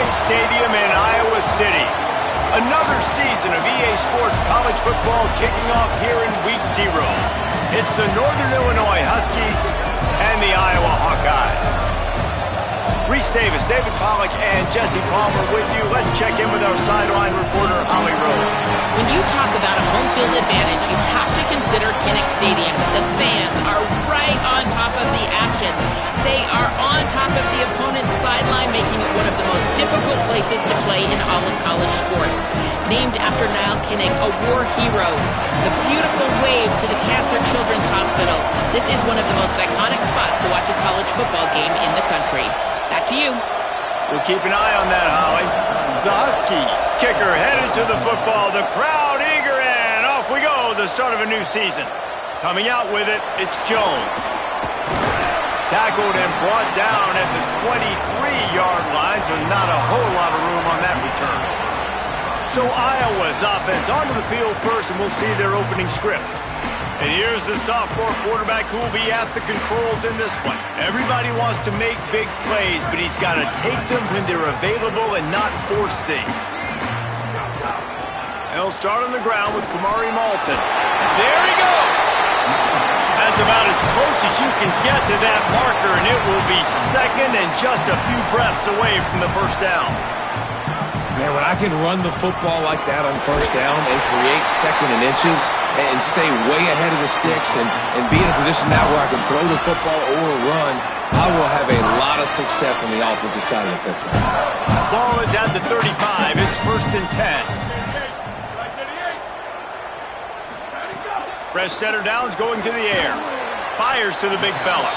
Kinnick Stadium in Iowa City. Another season of EA Sports college football kicking off here in Week 0. It's the Northern Illinois Huskies and the Iowa Hawkeyes. Reese Davis, David Pollack, and Jesse Palmer with you. Let's check in with our sideline reporter, Holly Rowe. When you talk about a home field advantage, you have to consider Kinnick Stadium. The fans are right on top of the action. They are on top of the opponent's sideline, making it one of the most difficult places to play in all of college sports. Named after Niall Kinnick, a war hero. The beautiful wave to the Cancer Children's Hospital. This is one of the most iconic spots to watch a college football game in the country. Back to you. We'll keep an eye on that, Holly. The Huskies kicker headed to the football. The crowd eager, and off we go. The start of a new season. Coming out with it, it's Jones. Tackled and brought down at the 23-yard line, so not a whole lot of room on that return. So Iowa's offense onto the field first, and we'll see their opening script. And here's the sophomore quarterback who will be at the controls in this one. Everybody wants to make big plays, but he's got to take them when they're available and not force things. He'll start on the ground with Kamari Malton. There he goes! That's about as close as you can get to that marker, and it will be second and just a few breaths away from the first down. Man, when I can run the football like that on first down and create second and inches and stay way ahead of the sticks and be in a position now where I can throw the football or run, I will have a lot of success on the offensive side of the football. Ball is at the 35. It's 1st and 10. Fresh setter down's going to the air. Fires to the big fella.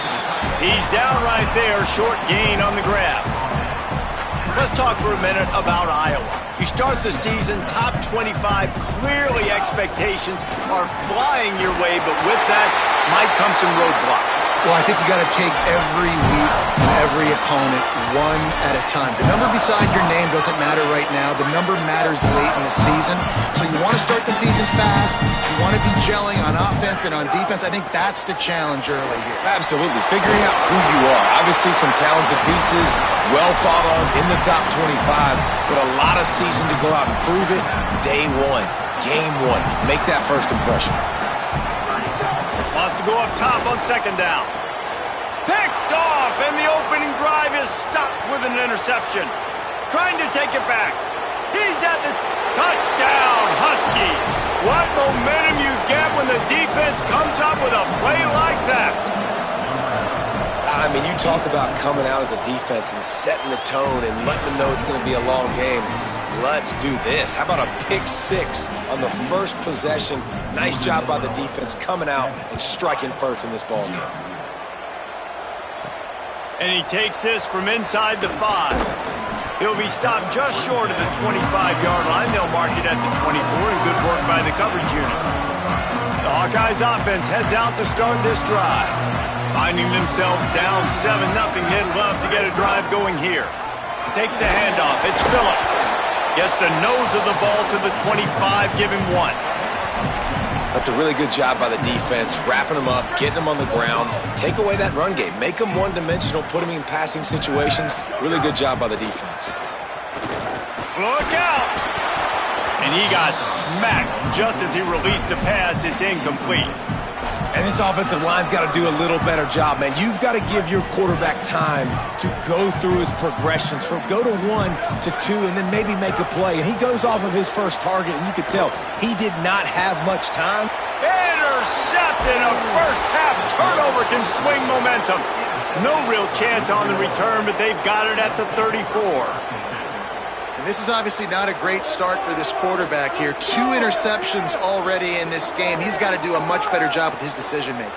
He's down right there. Short gain on the grab. Let's talk for a minute about Iowa. You start the season top 25. Clearly expectations are flying your way, but with that might come some roadblocks. Well, I think you got to take every week and every opponent one at a time. The number beside your name doesn't matter right now. The number matters late in the season. So you want to start the season fast. You want to be gelling on offense and on defense. I think that's the challenge early here. Absolutely. Figuring out who you are. Obviously some talented pieces, well thought of in the top 25, but a lot of season to go out and prove it. Day one, game one. Make that first impression. Wants to go up top on second down. Picked off, and the opening drive is stopped with an interception. Trying to take it back. He's at the touchdown, Husky. What momentum you get when the defense comes up with a play like that. I mean, you talk about coming out as a defense and setting the tone and letting them know it's going to be a long game. Let's do this. How about a pick six on the first possession? Nice job by the defense coming out and striking first in this ball game. And he takes this from inside the 5. He'll be stopped just short of the 25-yard line. They'll mark it at the 24, and good work by the coverage unit. The Hawkeyes offense heads out to start this drive. Finding themselves down 7-0, they'd love to get a drive going here. Takes the handoff. It's Phillips. Gets the nose of the ball to the 25, give him 1. That's a really good job by the defense, wrapping them up, getting them on the ground. Take away that run game. Make them one-dimensional, put them in passing situations. Really good job by the defense. Look out! And he got smacked just as he released the pass. It's incomplete. And this offensive line's got to do a little better job, man. You've got to give your quarterback time to go through his progressions from go to 1 to 2 and then maybe make a play. And he goes off of his first target, and you could tell he did not have much time. Intercepted. A first-half turnover can swing momentum. No real chance on the return, but they've got it at the 34. And this is obviously not a great start for this quarterback here. 2 interceptions already in this game. He's got to do a much better job with his decision-making.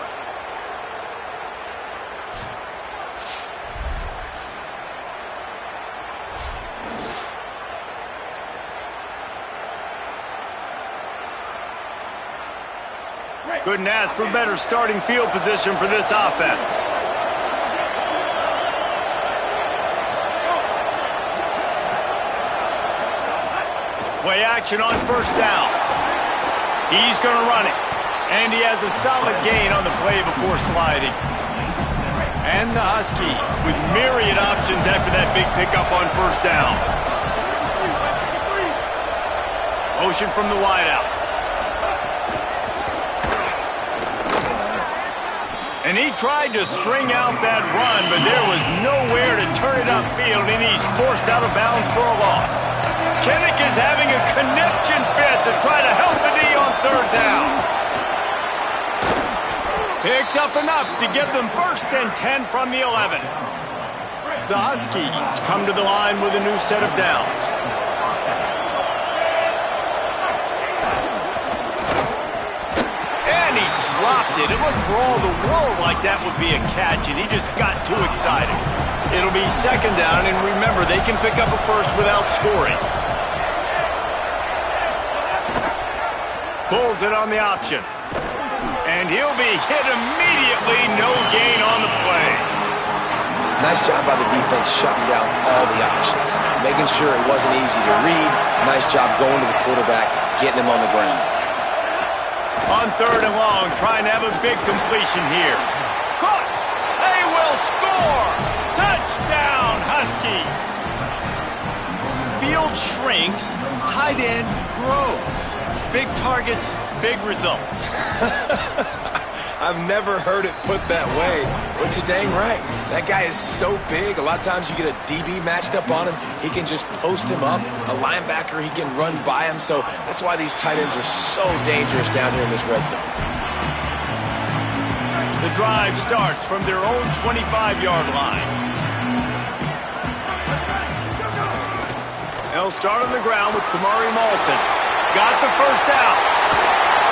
Couldn't ask for better starting field position for this offense. Play action on first down. He's going to run it. And he has a solid gain on the play before sliding. And the Huskies with myriad options after that big pickup on first down. Motion from the wideout. And he tried to string out that run, but there was nowhere to turn it upfield, and he's forced out of bounds for a loss. Kinnick is having a connection fit to try to help the D on third down. Picks up enough to give them 1st and 10 from the 11. The Huskies come to the line with a new set of downs. And he dropped it. It looked for all the world like that would be a catch, and he just got too excited. It'll be 2nd down, and remember, they can pick up a first without scoring. Pulls it on the option. And he'll be hit immediately. No gain on the play. Nice job by the defense shutting down all the options. Making sure it wasn't easy to read. Nice job going to the quarterback, getting him on the ground. On 3rd and long, trying to have a big completion here. Caught! They will score! Touchdown, Huskies! Field shrinks, tight end grows. Big targets, big results. I've never heard it put that way, but you're dang right. That guy is so big. A lot of times you get a DB matched up on him. He can just post him up. A linebacker, he can run by him. So that's why these tight ends are so dangerous down here in this red zone. The drive starts from their own 25-yard line. They'll start on the ground with Kamari Malton. Got the 1st down.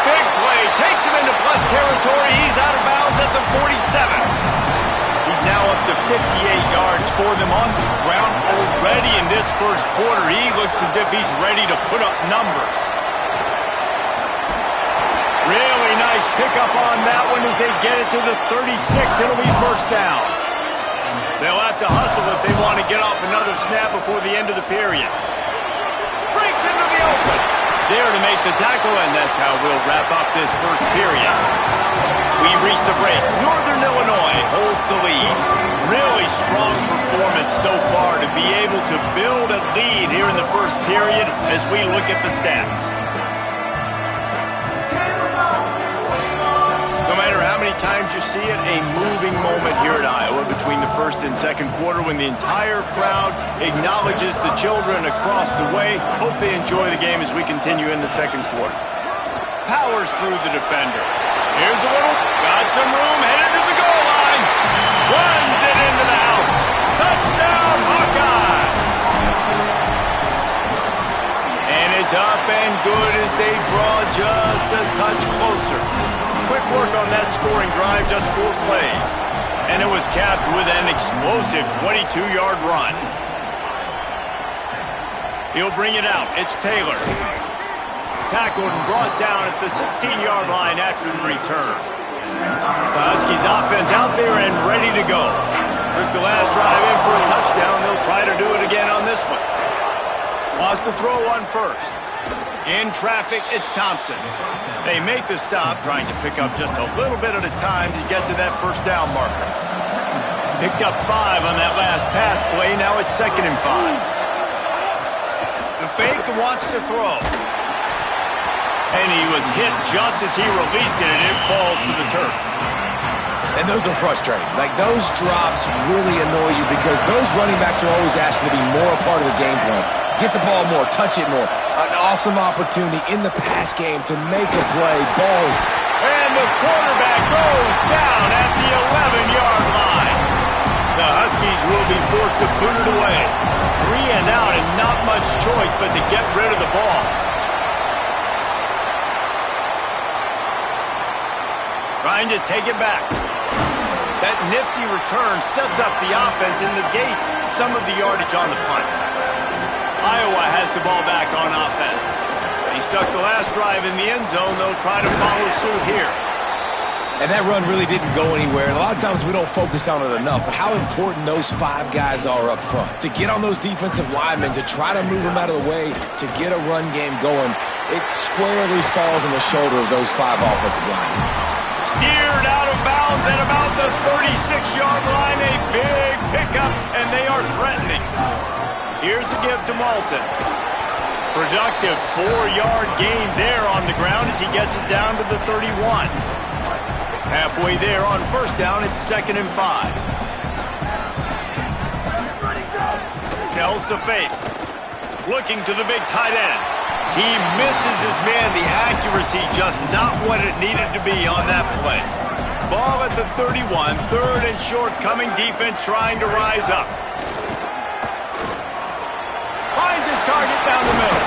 Big play. Takes him into plus territory. He's out of bounds at the 47. He's now up to 58 yards for them on the ground already in this 1st quarter. He looks as if he's ready to put up numbers. Really nice pickup on that one as they get it to the 36. It'll be 1st down. They'll have to hustle if they want to get off another snap before the end of the period. Breaks into the open. There to make the tackle, and that's how we'll wrap up this 1st period. We reached a break. Northern Illinois holds the lead. Really strong performance so far to be able to build a lead here in the 1st period as we look at the stats. No matter how many times you see it, a moving moment here at Iowa between the 1st and 2nd quarter when the entire crowd acknowledges the children across the way. Hope they enjoy the game as we continue in the 2nd quarter. Powers through the defender. Here's a little, got some room, headed to the goal line. Runs it into the house. Touchdown, Hawkeye! And it's up and good as they draw just a touch closer. Quick work on that scoring drive, just 4 plays. And it was capped with an explosive 22-yard run. He'll bring it out. It's Taylor. Tackled and brought down at the 16-yard line after the return. The Huskies offense out there and ready to go. Took the last drive in for a touchdown. They'll try to do it again on this one. Lost the throw on 1st. In traffic, it's Thompson. They make the stop, trying to pick up just a little bit at a time to get to that 1st down marker. Picked up 5 on that last pass play. Now it's 2nd and 5. The fake wants to throw. And he was hit just as he released it, and it falls to the turf. And those are frustrating. Like, those drops really annoy you because those running backs are always asking to be more a part of the game plan. Get the ball more, touch it more. An awesome opportunity in the pass game to make a play. Ball. And the quarterback goes down at the 11-yard line. The Huskies will be forced to boot it away. 3 and out and not much choice but to get rid of the ball. Trying to take it back. That nifty return sets up the offense and negates some of the yardage on the punt. Iowa has the ball back on offense. He stuck the last drive in the end zone. They'll try to follow suit here. And that run really didn't go anywhere. And a lot of times we don't focus on it enough, but how important those 5 guys are up front. To get on those defensive linemen, to try to move them out of the way, to get a run game going, it squarely falls on the shoulder of those 5 offensive linemen. Steered out of bounds at about the 36-yard line. A big pickup, and they are threatening. Here's a give to Malton. Productive 4-yard gain there on the ground as he gets it down to the 31. Halfway there on first down, it's 2nd and 5. Sells to Faith. Looking to the big tight end. He misses his man. The accuracy just not what it needed to be on that play. Ball at the 31. 3rd and short, coming defense trying to rise up. Finds his target down the middle.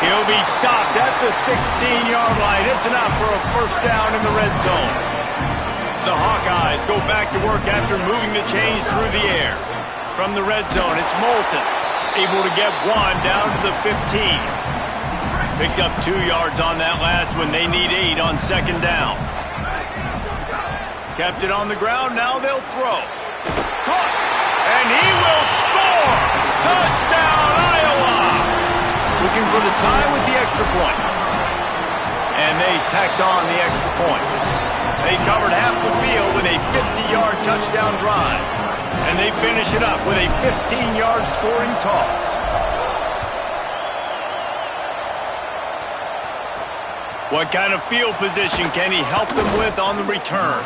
He'll be stopped at the 16-yard line. It's enough for a first down in the red zone. The Hawkeyes go back to work after moving the chains through the air. From the red zone, it's Moulton, able to get 1 down to the 15. Picked up 2 yards on that last one. They need 8 on 2nd down. Kept it on the ground. Now they'll throw. Caught. And he will score. Touchdown, Iowa. Looking for the tie with the extra point. And they tacked on the extra point. They covered half the field with a 50-yard touchdown drive. And they finish it up with a 15-yard scoring toss. What kind of field position can he help them with on the return?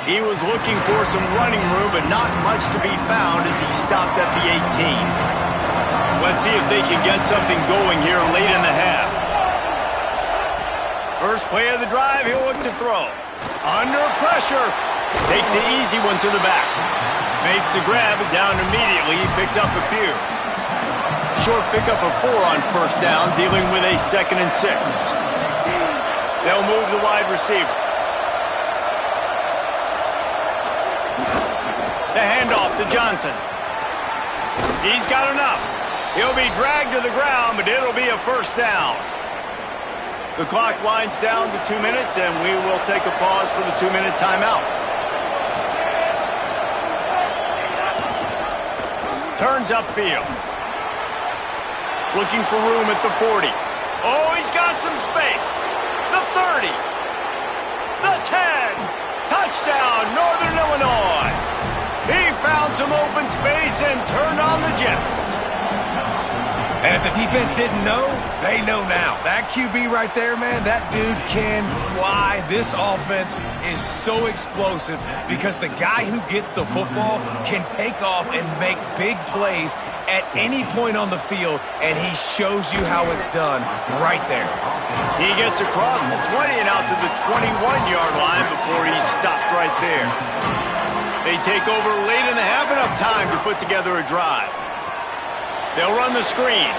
He was looking for some running room, but not much to be found as he stopped at the 18. Let's see if they can get something going here late in the half. First play of the drive, he'll look to throw. Under pressure. Takes the easy one to the back. Makes the grab, down immediately. He picks up a few. Short pickup of 4 on first down, dealing with a 2nd and 6. They'll move the wide receiver. The handoff to Johnson. He's got enough. He'll be dragged to the ground, but it'll be a first down. The clock winds down to 2 minutes, and we will take a pause for the 2-minute timeout. Turns upfield. Looking for room at the 40. Oh, he's got some space. The 30. The 10. Touchdown, Northern Illinois. He found some open space and turned on the Jets. And if the defense didn't know, they know now. That QB right there, man, that dude can fly. This offense is so explosive because the guy who gets the football can take off and make big plays at any point on the field, and he shows you how it's done right there. He gets across the 20 and out to the 21-yard line before he's stopped right there. They take over late in the half, enough time to put together a drive. They'll run the screen.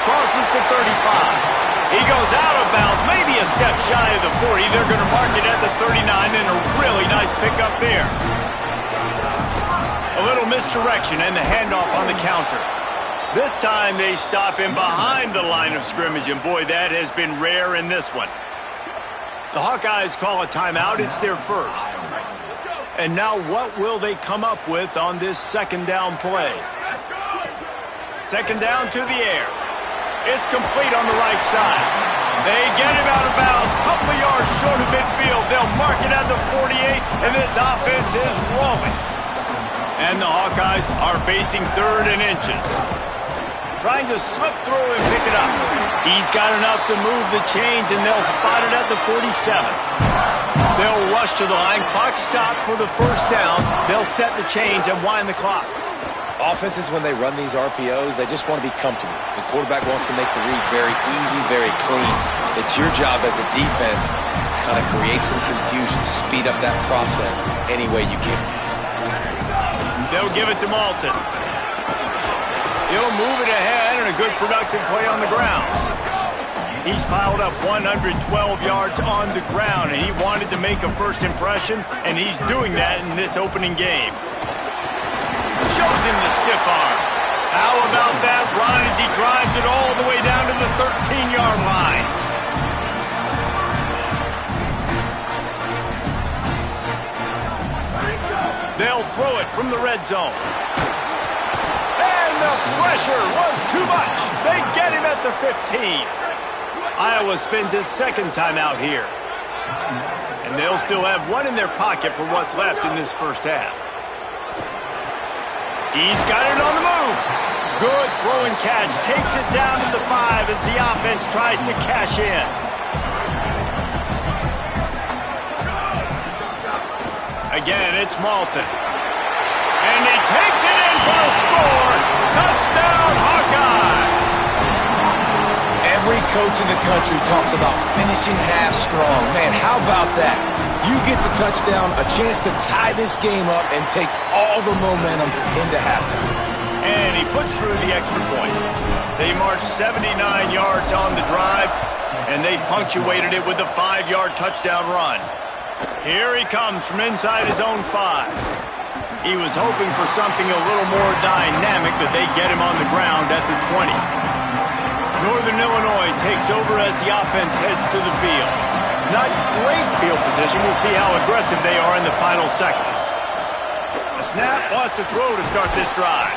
Crosses to 35. He goes out of bounds, maybe a step shy of the 40. They're going to mark it at the 39, and a really nice pickup there. A little misdirection and the handoff on the counter. This time they stop him behind the line of scrimmage, and boy, that has been rare in this one. The Hawkeyes call a timeout. It's their first. And now what will they come up with on this 2nd down play? 2nd down to the air. It's complete on the right side. They get him out of bounds. Couple of yards short of midfield. They'll mark it at the 48, and this offense is rolling. And the Hawkeyes are facing 3rd and inches. Trying to slip through and pick it up. He's got enough to move the chains, and they'll spot it at the 47. They'll rush to the line. Clock stopped for the first down. They'll set the chains and wind the clock. Offenses, when they run these RPOs, they just want to be comfortable. The quarterback wants to make the read very easy, very clean. It's your job as a defense to kind of create some confusion, speed up that process any way you can. They'll give it to Malton. He'll move it ahead, and a good productive play on the ground. He's piled up 112 yards on the ground, and he wanted to make a first impression, and he's doing that in this opening game. Shows him the stiff arm. How about that run as he drives it all the way down to the 13-yard line? They'll throw it from the red zone. And the pressure was too much. They get him at the 15. Iowa spends his 2nd time out here. And they'll still have one in their pocket for what's left in this first half. He's got it on the move. Good throw and catch. Takes it down to the 5 as the offense tries to cash in. Again, it's Malton. And he takes it in for a score. Touchdown, Hawkeye. Every coach in the country talks about finishing half strong. Man, how about that? You get the touchdown, a chance to tie this game up and take all the momentum into halftime. And he puts through the extra point. They marched 79 yards on the drive, and they punctuated it with a 5-yard touchdown run. Here he comes from inside his own 5. He was hoping for something a little more dynamic, but they get him on the ground at the 20. Northern Illinois takes over as the offense heads to the field. Not great field position. We'll see how aggressive they are in the final seconds. A snap, wants to throw to start this drive.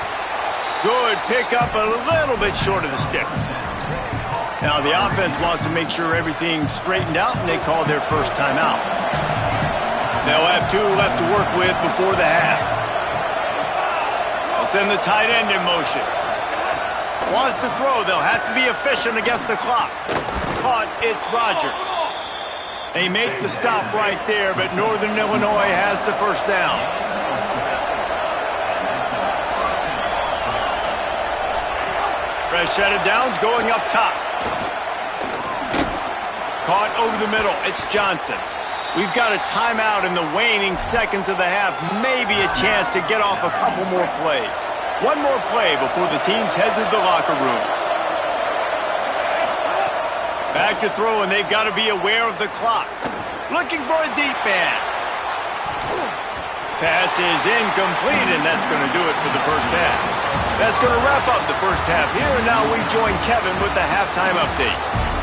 Good pickup, a little bit short of the sticks. Now the offense wants to make sure everything's straightened out, and they call their first timeout. They'll have 2 left to work with before the half. They'll send the tight end in motion. Wants to throw. They'll have to be efficient against the clock. Caught. It's Rogers. They make the stop right there, but Northern Illinois has the first down. Fresh set of downs going up top. Caught over the middle. It's Johnson. We've got a timeout in the waning seconds of the half. Maybe a chance to get off a couple more plays. One more play before the teams head to the locker rooms. Back to throw, and they've got to be aware of the clock. Looking for a deep man. Pass is incomplete, and that's going to do it for the first half. That's going to wrap up the first half here, and now we join Kevin with the halftime update.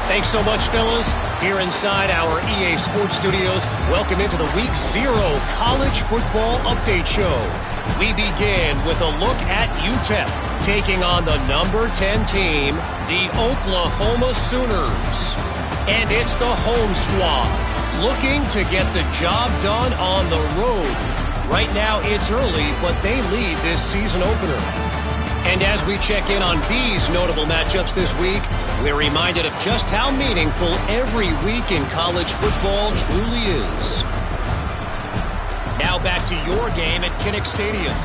Thanks so much, fellas. Here inside our EA Sports Studios, welcome into the Week 0 College Football Update Show. We begin with a look at UTEP taking on the number 10 team, the Oklahoma Sooners. And it's the home squad looking to get the job done on the road. Right now it's early, but they lead this season opener. And as we check in on these notable matchups this week, we're reminded of just how meaningful every week in college football truly is. Now back to your game at Kinnick Stadium.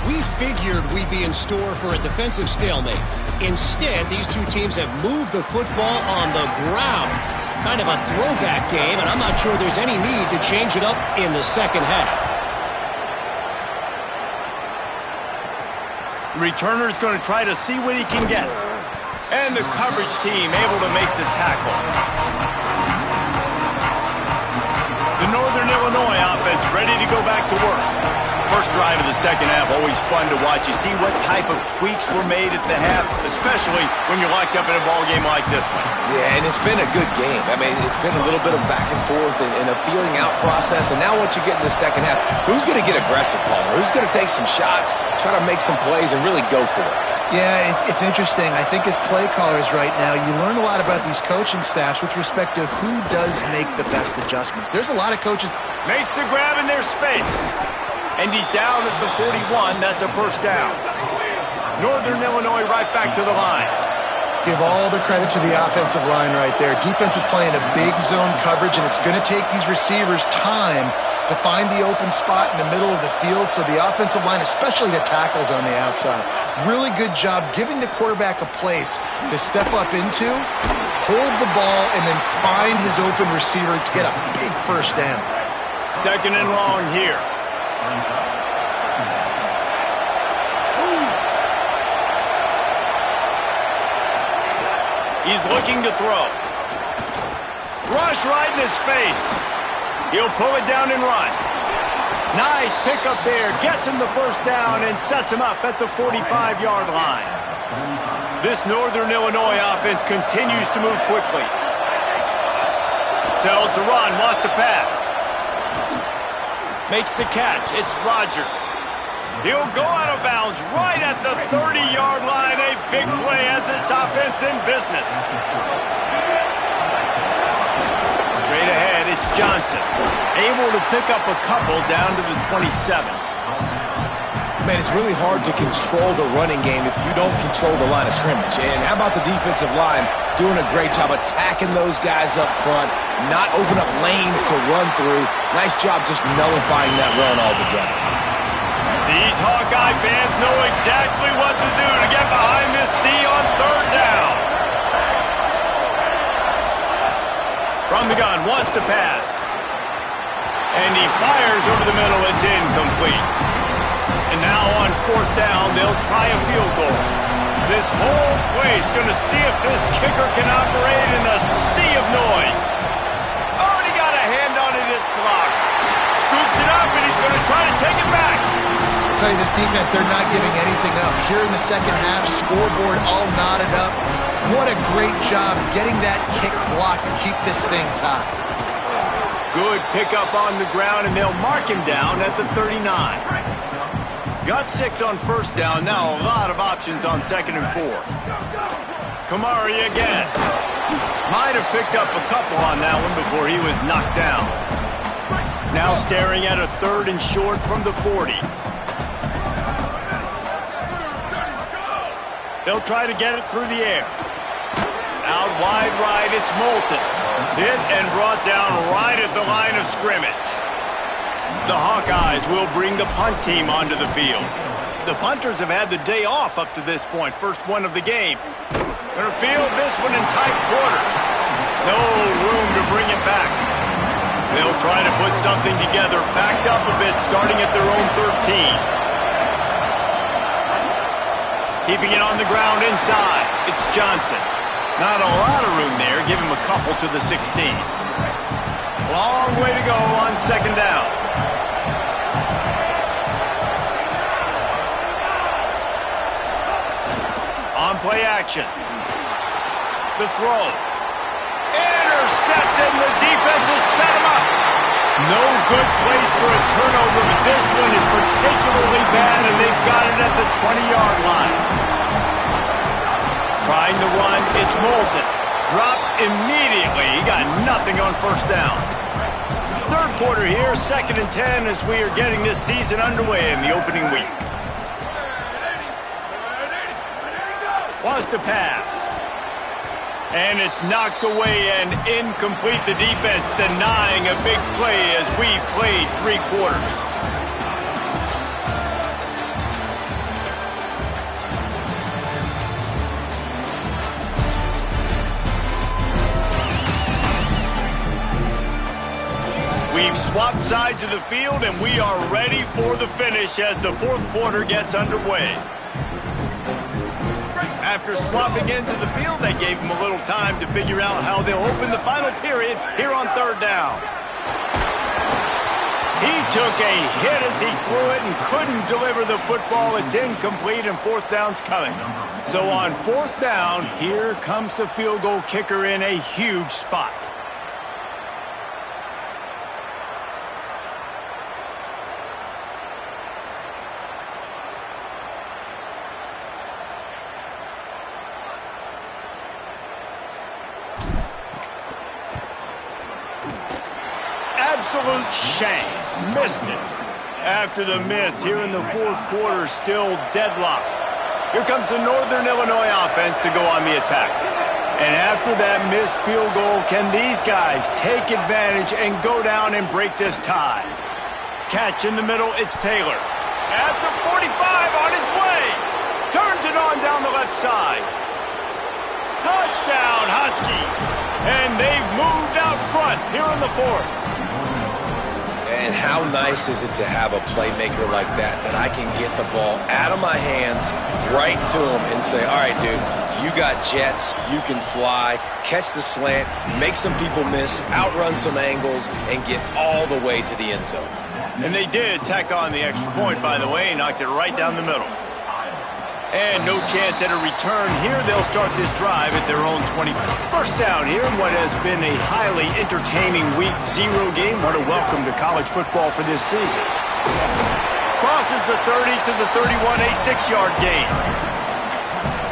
We figured we'd be in store for a defensive stalemate. Instead, these two teams have moved the football on the ground. Kind of a throwback game, and I'm not sure there's any need to change it up in the second half. The returner's going to try to see what he can get. And the coverage team able to make the tackle. The Northern Illinois offense ready to go back to work. First drive of the second half, always fun to watch. You see what type of tweaks were made at the half, especially when you're locked up in a ball game like this one. Yeah, and it's been a good game. I mean, it's been a little bit of back and forth and a feeling out process. And now what you get in the second half, who's going to get aggressive, Palmer? Who's going to take some shots, try to make some plays, and really go for it? Yeah, it's interesting. I think as play callers right now, you learn a lot about these coaching staffs with respect to who does make the best adjustments. There's a lot of coaches. Makes the grab in their space. And he's down at the 41. That's a first down. Northern Illinois right back to the line. Give all the credit to the offensive line right there. Defense was playing a big zone coverage, and it's going to take these receivers time to find the open spot in the middle of the field. So the offensive line, especially the tackles on the outside, really good job giving the quarterback a place to step up into, hold the ball, and then find his open receiver to get a big first down. Second and long here. He's looking to throw. Rush right in his face. He'll pull it down and run. Nice pickup there. Gets him the first down and sets him up at the 45-yard line. This Northern Illinois offense continues to move quickly. Tells to run, wants to pass. Makes the catch. It's Rogers. He'll go out of bounds right at the 30-yard line. A big play as this offense in business. Straight ahead, it's Johnson. Able to pick up a couple down to the 27. Man, it's really hard to control the running game if you don't control the line of scrimmage. And how about the defensive line doing a great job attacking those guys up front, not open up lanes to run through. Nice job just nullifying that run altogether. These Hawkeye fans know exactly what to do to get behind this D on third down. From the gun, wants to pass. And he fires over the middle. It's incomplete. And now on fourth down, they'll try a field goal. This whole place going to see if this kicker can operate in a sea of noise. Already got a hand on it, it's blocked. Scoops it up, and he's going to try to take it back. I'll tell you, this defense, they're not giving anything up. Here in the second half, scoreboard all knotted up. What a great job getting that kick blocked to keep this thing tied. Good pickup on the ground, and they'll mark him down at the 39. Got 6 on first down. Now a lot of options on second and 4. Kamari again. Might have picked up a couple on that one before he was knocked down. Now staring at a third and short from the 40. They'll try to get it through the air. Out wide right, it's Moulton. Hit and brought down right at the line of scrimmage. The Hawkeyes will bring the punt team onto the field. The punters have had the day off up to this point. First one of the game. Gonna field this one in tight quarters. No room to bring it back. They'll try to put something together, backed up a bit, starting at their own 13. Keeping it on the ground inside. It's Johnson. Not a lot of room there. Give him a couple to the 16. Long way to go on second down. On play action. The throw. Intercepted, and the defense has set him up. No good place for a turnover, but this one is particularly bad, and they've got it at the 20-yard line. Trying to run, it's Moulton. Dropped immediately. He got nothing on first down. Third quarter here, 2nd and 10 as we are getting this season underway in the opening week. Wants to pass. And it's knocked away and incomplete. The defense denying a big play as we played 3 quarters. We've swapped sides of the field, and we are ready for the finish as the 4th quarter gets underway. After swapping into the field, they gave him a little time to figure out how they'll open the final period here on third down. He took a hit as he threw it and couldn't deliver the football. It's incomplete, and 4th down's coming. So on 4th down, here comes the field goal kicker in a huge spot. Absolute shame. Missed it. After the miss here in the 4th quarter, still deadlocked. Here comes the Northern Illinois offense to go on the attack. And after that missed field goal, can these guys take advantage and go down and break this tie? Catch in the middle, it's Taylor. At the 45 on his way. Turns it on down the left side. Touchdown, Huskies. And they've moved out front here in the 4th. And how nice is it to have a playmaker like that I can get the ball out of my hands right to him and say, all right, dude, you got jets, you can fly, catch the slant, make some people miss, outrun some angles, and get all the way to the end zone. And they did tack on the extra point, by the way, knocked it right down the middle. And no chance at a return here. They'll start this drive at their own 20. First down here in what has been a highly entertaining Week 0 game. What a welcome to college football for this season. Crosses the 30 to the 31, a 6-yard gain.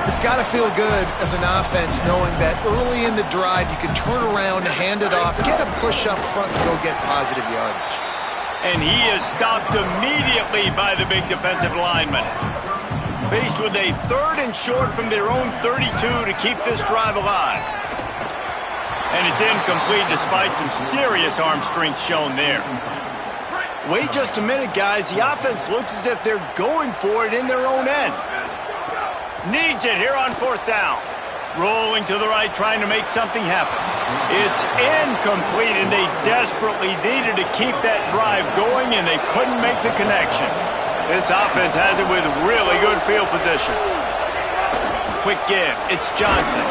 It's got to feel good as an offense knowing that early in the drive you can turn around, hand it off, get a push up front, and go get positive yardage. And he is stopped immediately by the big defensive lineman. Faced with a 3rd and short from their own 32 to keep this drive alive. And it's incomplete despite some serious arm strength shown there. Wait just a minute, guys. The offense looks as if they're going for it in their own end. Needs it here on 4th down. Rolling to the right, trying to make something happen. It's incomplete, and they desperately needed to keep that drive going, and they couldn't make the connection. This offense has it with really good field position. Quick give. It's Johnson.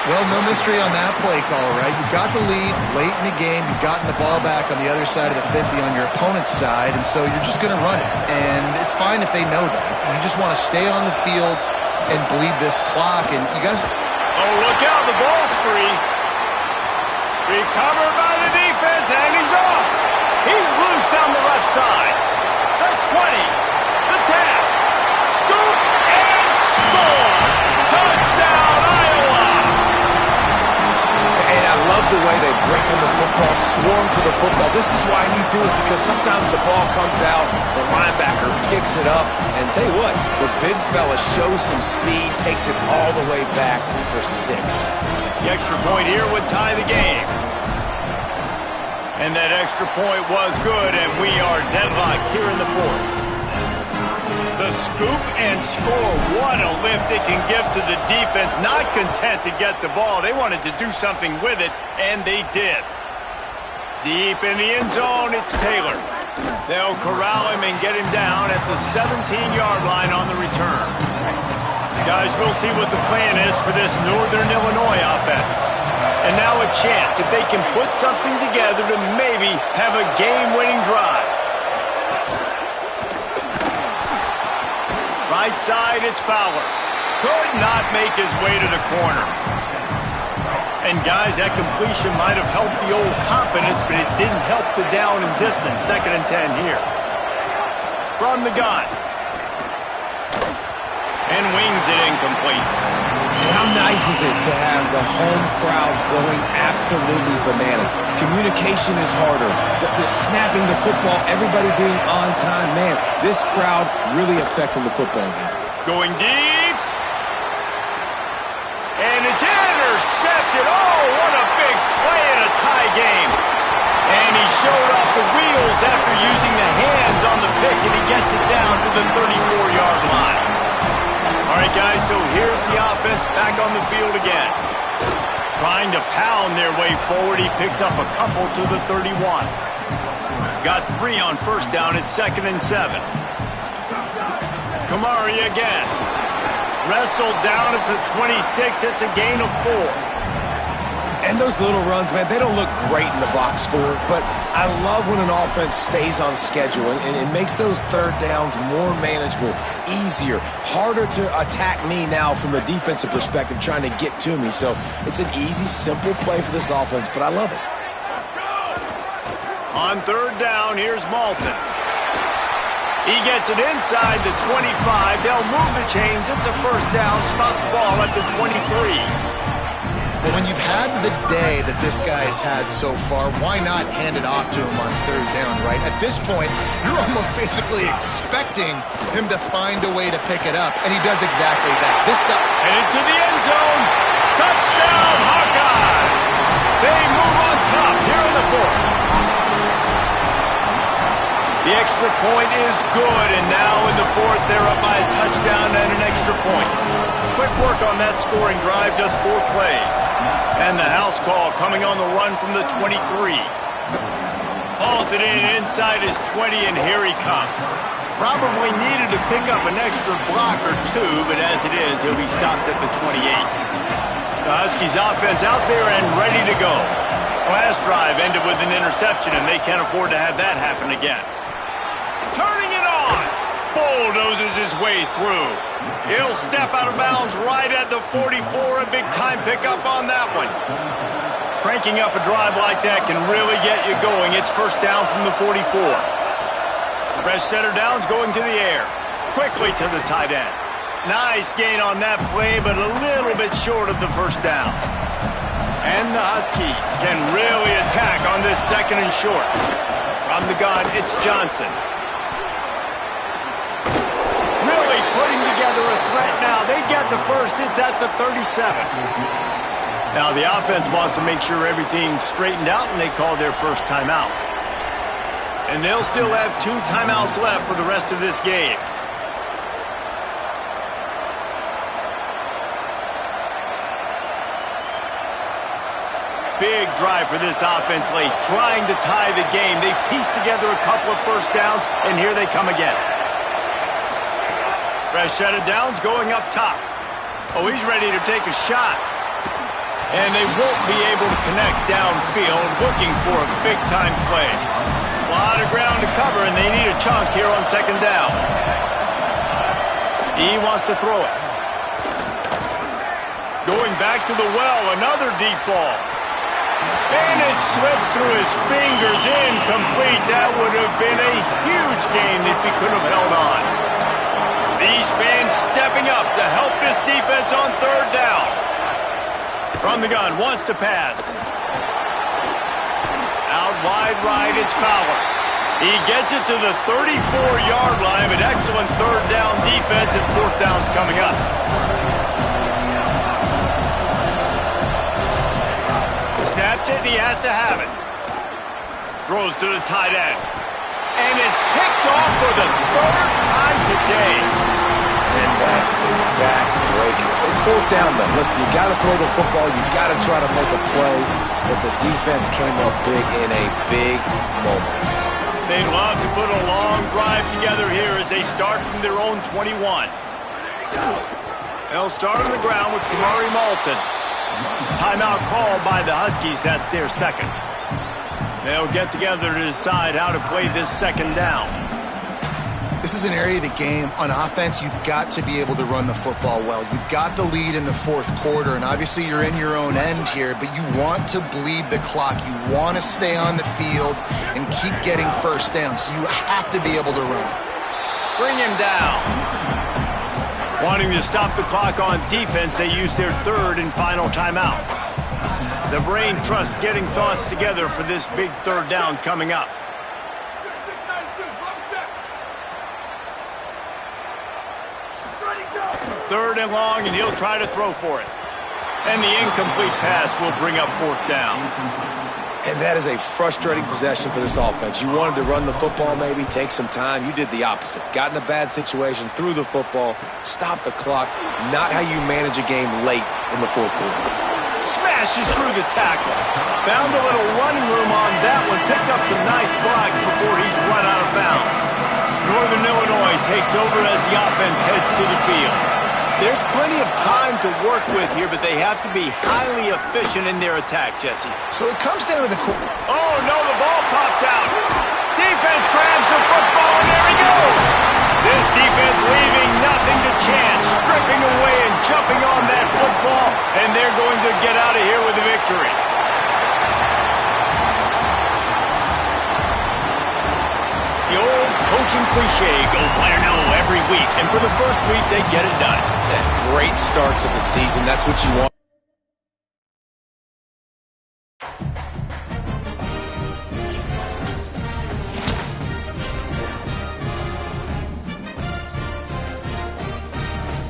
Well, no mystery on that play call, right? You've got the lead late in the game. You've gotten the ball back on the other side of the 50 on your opponent's side, and so you're just going to run it. And it's fine if they know that. You just want to stay on the field and bleed this clock, and you got to... Oh, look out, the ball's free. Recovered by the defense, and he's off. He's loose down the left side. The 20, the 10, scoop, and score. Touchdown, Iowa. And I love the way they break on the football, swarm to the football. This is why you do it, because sometimes the ball comes out, the linebacker picks it up, and tell you what, the big fella shows some speed, takes it all the way back for 6. The extra point here would tie the game. And that extra point was good, and we are deadlocked here in the 4th. The scoop and score. What a lift it can give to the defense. Not content to get the ball. They wanted to do something with it, and they did. Deep in the end zone, it's Taylor. They'll corral him and get him down at the 17-yard line on the return. Guys, we'll see what the plan is for this Northern Illinois offense. And now a chance, if they can put something together, to maybe have a game-winning drive. Right side, it's Fowler. Could not make his way to the corner. And guys, that completion might have helped the old confidence, but it didn't help the down and distance. 2nd and 10 here. From the gun. And wings it incomplete. And how nice is it to have the home crowd going absolutely bananas? Communication is harder. The snapping the football, everybody being on time. Man, this crowd really affecting the football game. Going deep. And it's intercepted. Oh, what a big play in a tie game. And he showed off the wheels after using the hands on the pick, and he gets it down to the 34-yard line. All right, guys, so here's the offense back on the field again. Trying to pound their way forward. He picks up a couple to the 31. Got 3 on 1st down. It's 2nd and 7. Kamari again. Wrestled down at the 26. It's a gain of 4. And those little runs, man, they don't look great in the box score, but I love when an offense stays on schedule, and it makes those 3rd downs more manageable, easier, harder to attack me now from a defensive perspective trying to get to me. So it's an easy, simple play for this offense, but I love it. On 3rd down, here's Malton. He gets it inside the 25. They'll move the chains. It's a 1st down. Spot the ball at the 23. Well, when you've had the day that this guy's had so far, why not hand it off to him on 3rd down, right? At this point, you're almost basically expecting him to find a way to pick it up, and he does exactly that. This guy... And into the end zone. Touchdown, Hawkeye! They move on top here in the 4th. The extra point is good, and now in the 4th, they're up by a touchdown and an extra point. Quick work on that scoring drive, just 4 plays. And the house call coming on the run from the 23. Hauls it in inside his 20, and here he comes. Probably needed to pick up an extra block or 2, but as it is, he'll be stopped at the 28. The Huskies offense out there and ready to go. Last drive ended with an interception, and they can't afford to have that happen again. Turning it on. Bulldozes his way through. He'll step out of bounds right at the 44. A big-time pickup on that one. Cranking up a drive like that can really get you going. It's 1st down from the 44. Fresh center down's going to the air. Quickly to the tight end. Nice gain on that play, but a little bit short of the first down. And the Huskies can really attack on this second and short. From the gun, it's Johnson. Really putting together a threat now. They get the first. It's at the 37. Now the offense wants to make sure everything's straightened out, and they call their first timeout. And they'll still have 2 timeouts left for the rest of this game. Big drive for this offense late, trying to tie the game. They pieced together a couple of first downs, and here they come again. Fresh set of downs going up top. Oh, he's ready to take a shot. And they won't be able to connect downfield, looking for a big-time play. A lot of ground to cover, and they need a chunk here on second down. He wants to throw it. Going back to the well, another deep ball. And it slips through his fingers, incomplete. That would have been a huge gain if he could have held on. These fans stepping up to help this defense on third down. From the gun, wants to pass. Out wide right, it's Fowler. He gets it to the 34-yard line, but excellent third down defense, and fourth down's coming up. Snapped it, and he has to have it. Throws to the tight end. And it's picked off for the third time today. And that's a backbreaker. It's fourth down, though. Listen, you got to throw the football. You got to try to make a play. But the defense came up big in a big moment. They'd love to put a long drive together here as they start from their own 21. They'll start on the ground with Kamari Malton. Timeout called by the Huskies. That's their second. They'll get together to decide how to play this second down. This is an area of the game. On offense, you've got to be able to run the football well. You've got the lead in the fourth quarter, and obviously you're in your own end here, but you want to bleed the clock. You want to stay on the field and keep getting first down, so you have to be able to run. Bring him down. Wanting to stop the clock on defense, they use their third and final timeout. The brain trust getting thoughts together for this big third down coming up. Third and long, and he'll try to throw for it. And the incomplete pass will bring up fourth down. And that is a frustrating possession for this offense. You wanted to run the football, maybe take some time. You did the opposite. Got in a bad situation, threw the football, stopped the clock. Not how you manage a game late in the fourth quarter. Smashes through the tackle. Found a little running room on that one. Picked up some nice blocks before he's run out of bounds. Northern Illinois takes over as the offense heads to the field. There's plenty of time to work with here, but they have to be highly efficient in their attack, Jesse. So it comes down to the core. Oh, no, the ball popped out. Defense grabs the football, and there he goes. This defense leaving nothing to chance, stripping away and jumping on that football, and they're going to get out of here with a victory. The old coaching cliche, go play or no every week, and for the first week, they get it done. Great start to the season. That's what you want.